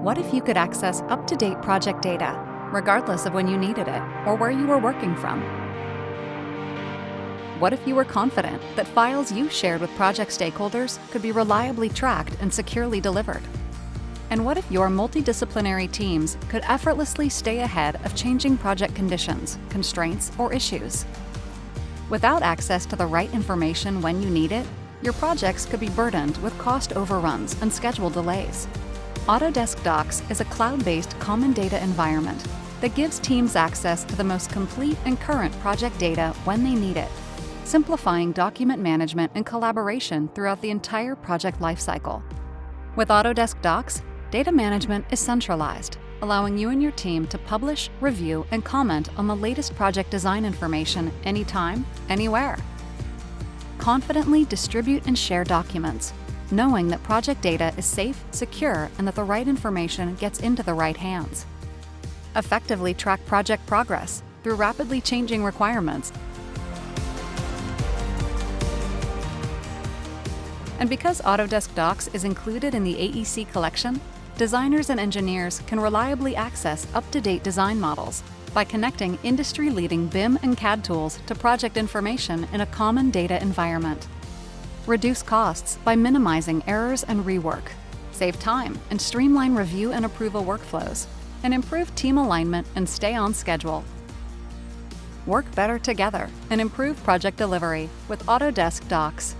What if you could access up-to-date project data, regardless of when you needed it or where you were working from? What if you were confident that files you shared with project stakeholders could be reliably tracked and securely delivered? And what if your multidisciplinary teams could effortlessly stay ahead of changing project conditions, constraints, or issues? Without access to the right information when you need it, your projects could be burdened with cost overruns and schedule delays. Autodesk Docs is a cloud-based common data environment that gives teams access to the most complete and current project data when they need it, simplifying document management and collaboration throughout the entire project lifecycle. With Autodesk Docs, data management is centralized, allowing you and your team to publish, review, and comment on the latest project design information anytime, anywhere. Confidently distribute and share documents, knowing that project data is safe, secure, and that the right information gets into the right hands. Effectively track project progress through rapidly changing requirements. And because Autodesk Docs is included in the AEC collection, designers and engineers can reliably access up-to-date design models by connecting industry-leading BIM and CAD tools to project information in a common data environment. Reduce costs by minimizing errors and rework, save time and streamline review and approval workflows, and improve team alignment and stay on schedule. Work better together and improve project delivery with Autodesk Docs.